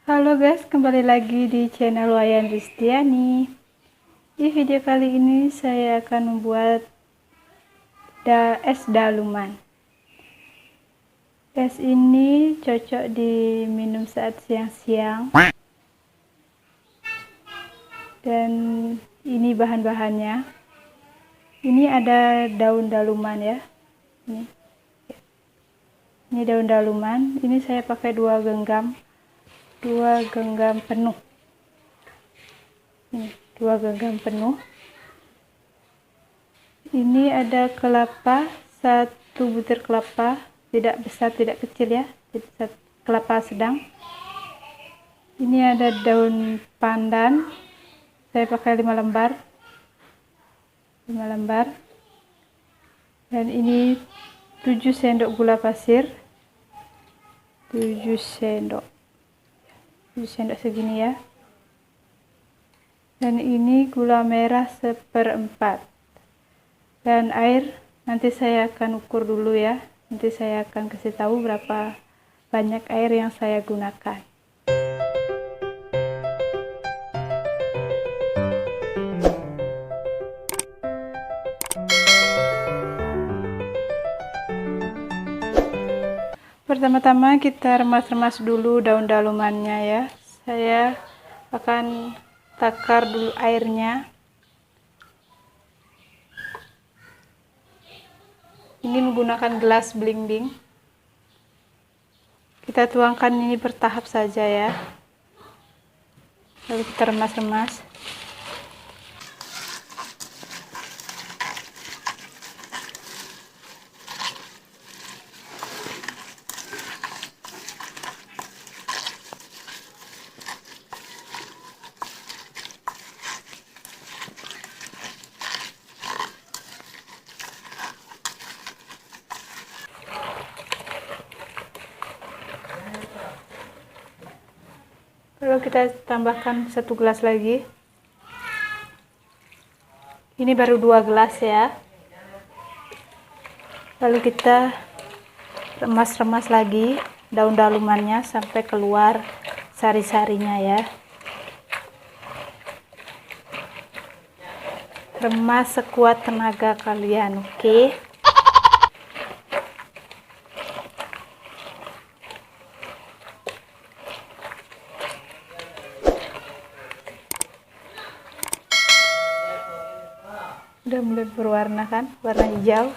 Halo guys, kembali lagi di channel Wayan Ristiani. Di video kali ini saya akan membuat es daluman. Es ini cocok diminum saat siang-siang. Dan ini bahan-bahannya. Ini ada daun daluman ya. Ini daun daluman. Ini saya pakai 2 genggam penuh. Ini 2 genggam penuh. Ini ada kelapa, 1 butir kelapa, tidak besar tidak kecil ya, kelapa sedang. Ini ada daun pandan, saya pakai 5 lembar. Dan ini 7 sendok gula pasir, 7 sendok segini ya. Dan ini gula merah 1/4, dan air nanti saya akan ukur dulu ya, nanti saya akan kasih tahu berapa banyak air yang saya gunakan. Pertama-tama kita remas-remas dulu daun dalumannya ya. Saya akan takar dulu airnya. Ini menggunakan gelas bling-bling. Kita tuangkan ini bertahap saja ya. Lalu kita remas-remas. Lalu kita tambahkan 1 gelas lagi. Ini baru 2 gelas ya. Lalu kita remas-remas lagi daun dalumannya sampai keluar sari-sarinya ya. Remas sekuat tenaga kalian, oke? Udah mulai berwarna kan, warna hijau.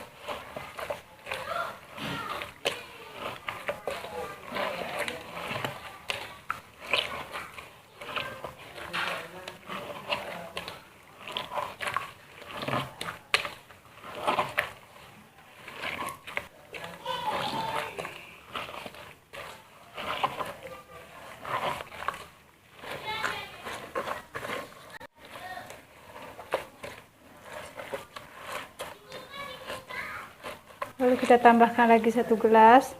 Lalu kita tambahkan lagi 1 gelas.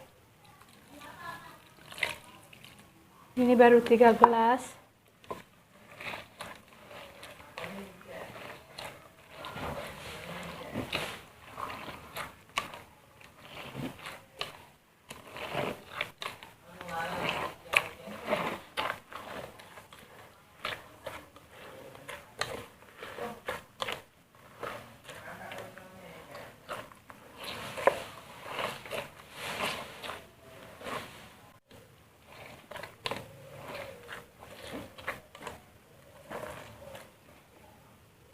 Ini baru 3 gelas.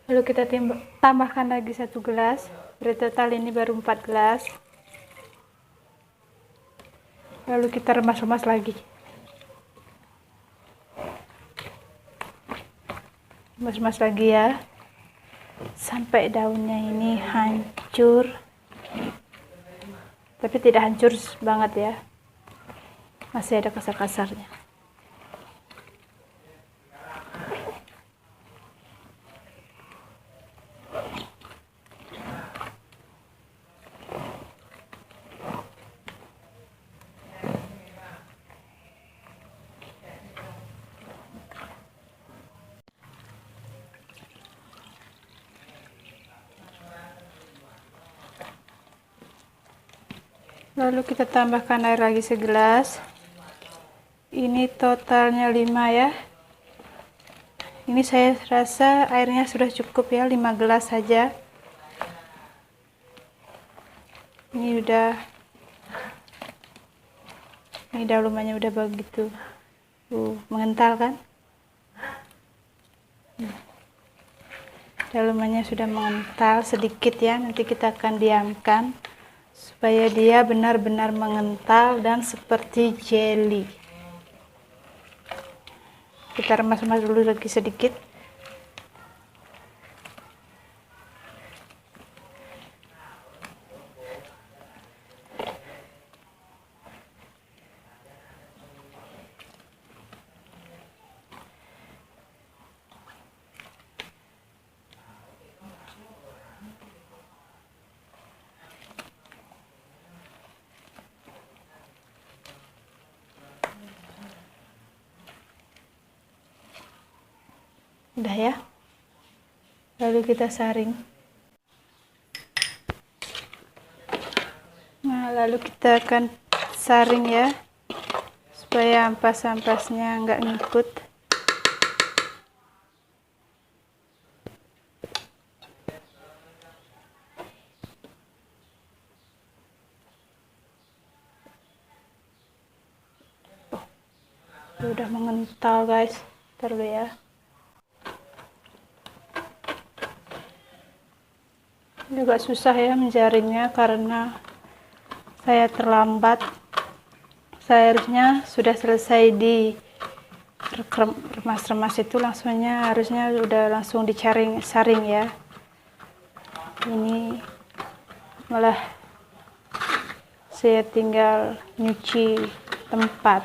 Lalu kita tambahkan lagi 1 gelas. Bertotal ini baru 4 gelas. Lalu kita remas-remas lagi. Remas-remas lagi ya. Sampai daunnya ini hancur. Tapi tidak hancur banget ya. Masih ada kasar-kasarnya. Lalu kita tambahkan air lagi segelas. ini totalnya 5 ya. Ini saya rasa airnya sudah cukup ya, 5 gelas saja. Ini dalumannya udah begitu mengental kan. Dalumannya sudah mengental sedikit ya. Nanti kita akan diamkan supaya dia benar-benar mengental dan seperti jelly. Kita remas-remas dulu lagi sedikit. Udah ya, lalu kita saring. Nah, lalu kita akan saring ya, supaya ampas-ampasnya nggak ngikut. Udah mengental guys, ntar dulu ya. Ini agak susah ya menjaringnya karena saya terlambat. Saya harusnya sudah selesai di remas-remas itu, harusnya udah langsung saring ya. Ini malah saya tinggal nyuci tempat.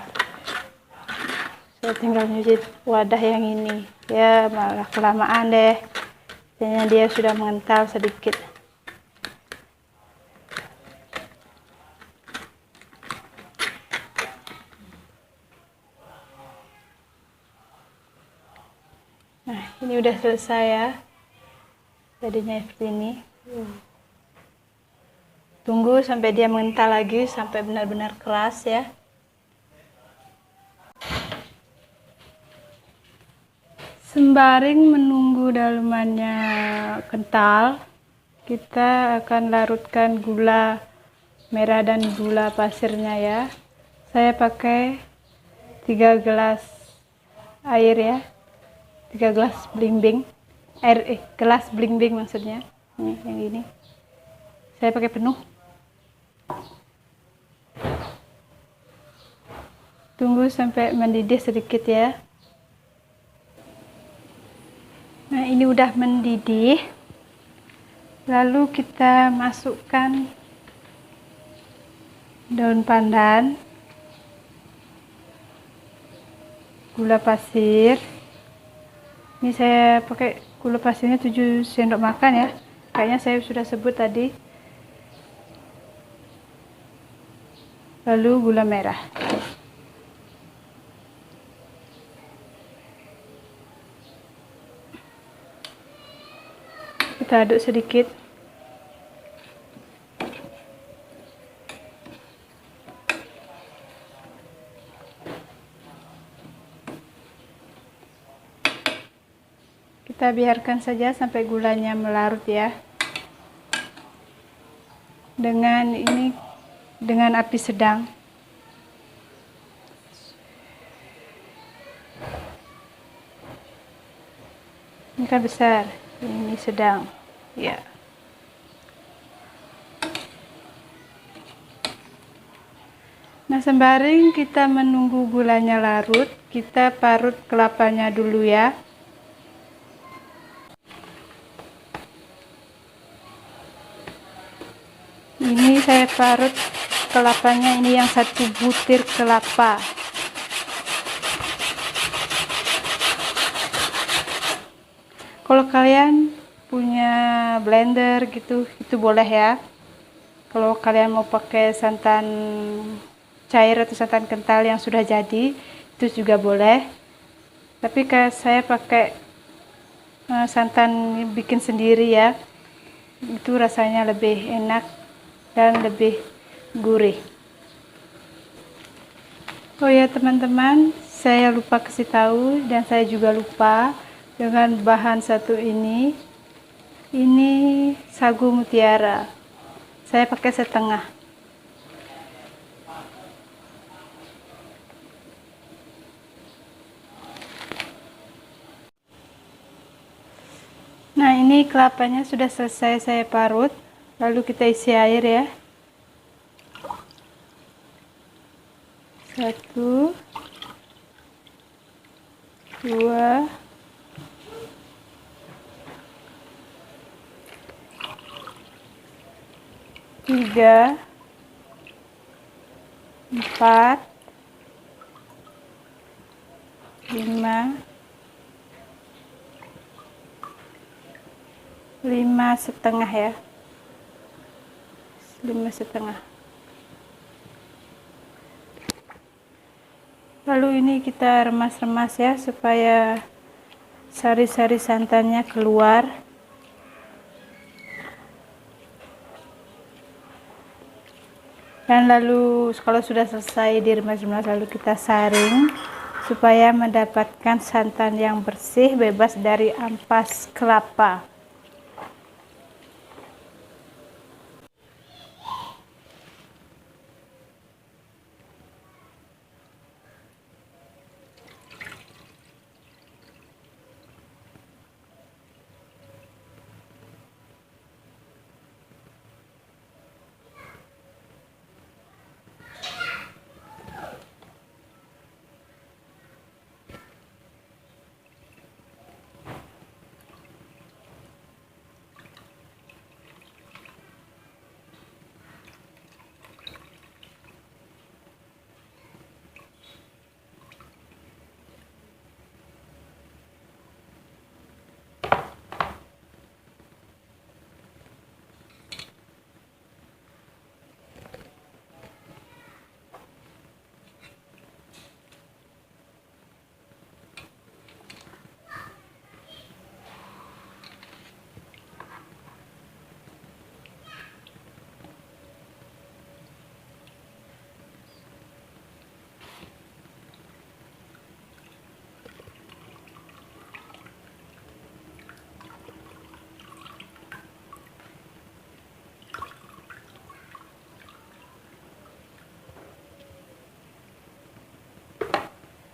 Saya tinggal nyuci wadah yang ini. Ya malah kelamaan deh. Kayaknya dia sudah mengental sedikit. Nah, ini udah selesai ya. Jadinya seperti ini. Tunggu sampai dia mengental lagi, sampai benar-benar keras ya. Sembari menunggu dalumannya kental, kita akan larutkan gula merah dan gula pasirnya ya. Saya pakai 3 gelas air ya. 3 gelas blimbing gelas blimbing maksudnya. Ini yang ini saya pakai penuh. Tunggu sampai mendidih sedikit ya. Nah, ini udah mendidih. Lalu kita masukkan daun pandan, gula pasir. Ini saya pakai gula pasirnya 7 sendok makan ya. Kayaknya saya sudah sebut tadi. Lalu gula merah. Kita aduk sedikit. Kita biarkan saja sampai gulanya melarut ya. Dengan api sedang. Ini kan besar, ini sedang. Ya. Nah, sembari kita menunggu gulanya larut, kita parut kelapanya dulu ya. Ini saya parut kelapanya, ini yang 1 butir kelapa. Kalau kalian punya blender gitu, itu boleh ya. Kalau kalian mau pakai santan cair atau santan kental yang sudah jadi, itu juga boleh. Tapi saya pakai santan bikin sendiri ya. Itu rasanya lebih enak dan lebih gurih. Oh ya teman-teman, saya lupa kasih tahu dan saya juga lupa dengan bahan satu ini. Ini sagu mutiara. Saya pakai setengah. Nah, ini kelapanya sudah selesai saya parut. Lalu kita isi air ya. 1, 2, 3, 4, 5, 5,5 ya, 5,5. Lalu ini kita remas-remas ya supaya sari-sari santannya keluar. Dan lalu kalau sudah selesai diremas-remas, lalu kita saring supaya mendapatkan santan yang bersih, bebas dari ampas kelapa.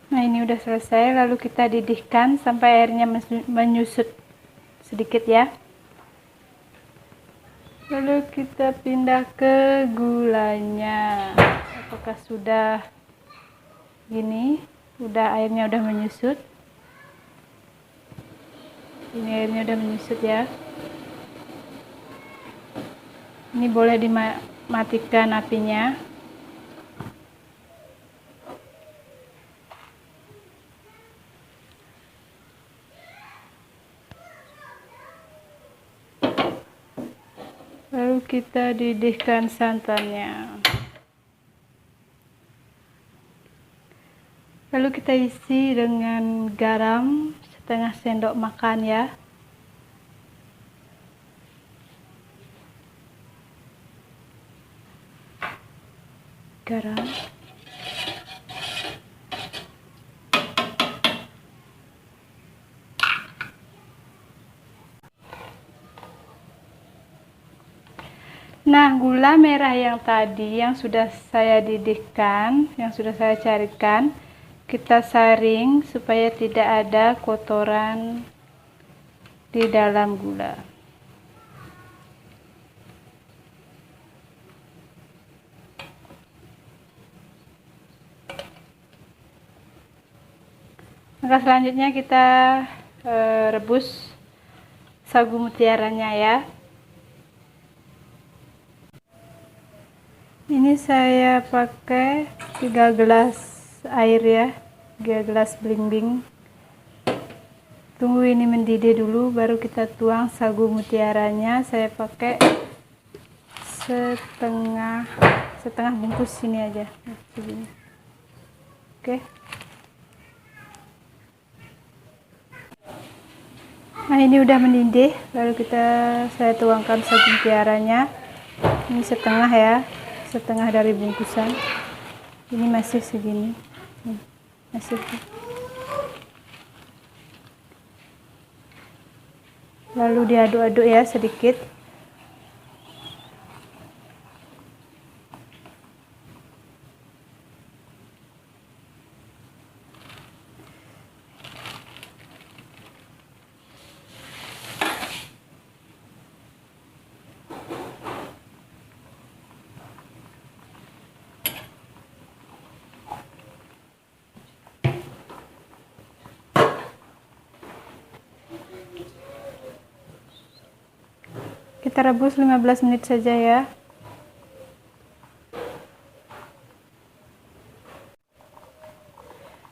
Nah, ini udah selesai, lalu kita didihkan sampai airnya menyusut sedikit ya. Lalu kita pindah ke gulanya. Apakah sudah gini? Airnya udah menyusut. Ini airnya udah menyusut ya. Ini boleh dimatikan apinya. Lalu kita didihkan santannya. Lalu kita isi dengan garam setengah sendok makan ya. Garam. Nah, gula merah yang tadi yang sudah saya didihkan, yang sudah saya carikan, kita saring supaya tidak ada kotoran di dalam gula. Maka selanjutnya kita rebus sagu mutiaranya ya. Ini saya pakai 3 gelas air ya, 3 gelas blimbing. Tunggu ini mendidih dulu baru kita tuang sagu mutiaranya. Saya pakai setengah bungkus sini aja. Oke. Nah, ini udah mendidih, lalu saya tuangkan sagu mutiaranya. Ini setengah ya, setengah dari bungkusan. Ini masih segini. hasilnya. Lalu diaduk-aduk ya sedikit. Kita rebus 15 menit saja ya.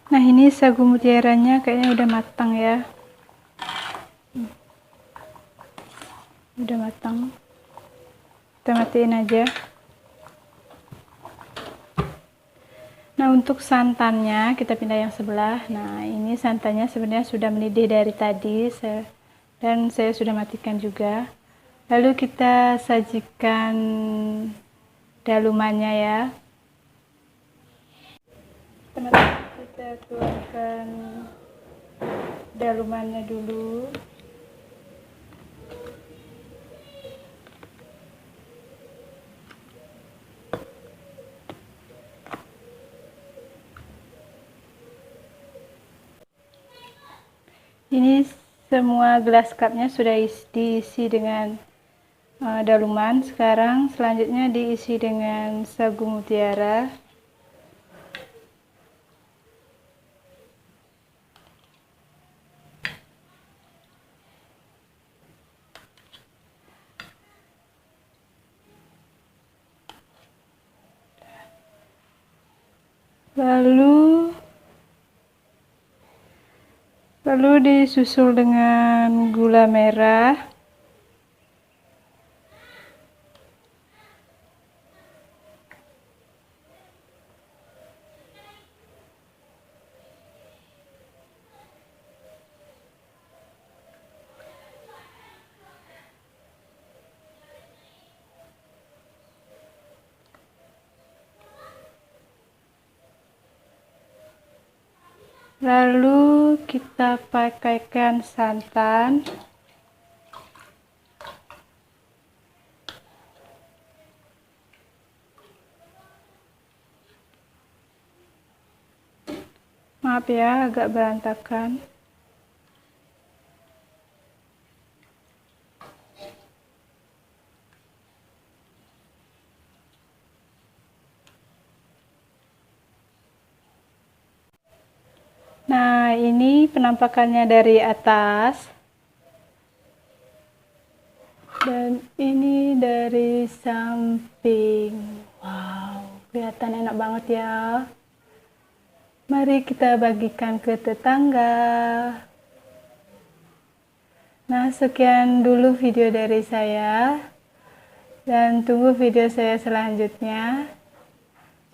Nah, ini sagu mutiranya kayaknya udah matang ya. Udah matang. Kita matiin aja. Nah, untuk santannya kita pindah yang sebelah. Nah, ini santannya sebenarnya sudah mendidih dari tadi dan saya sudah matikan juga. Lalu kita sajikan dalumannya ya. Kita tuangkan dalumannya dulu. Ini semua gelas cupnya sudah diisi dengan daluman. Sekarang selanjutnya diisi dengan sagu mutiara. Lalu disusul dengan gula merah. Lalu kita pakaikan santan. Maaf ya, agak berantakan. Nah, ini penampakannya dari atas. Dan ini dari samping. Wow, kelihatan enak banget ya. Mari kita bagikan ke tetangga. Nah, sekian dulu video dari saya. Dan tunggu video saya selanjutnya.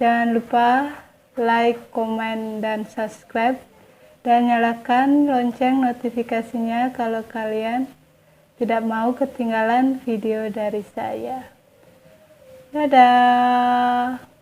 Jangan lupa like, komen, dan subscribe. Dan nyalakan lonceng notifikasinya kalau kalian tidak mau ketinggalan video dari saya. Dadah!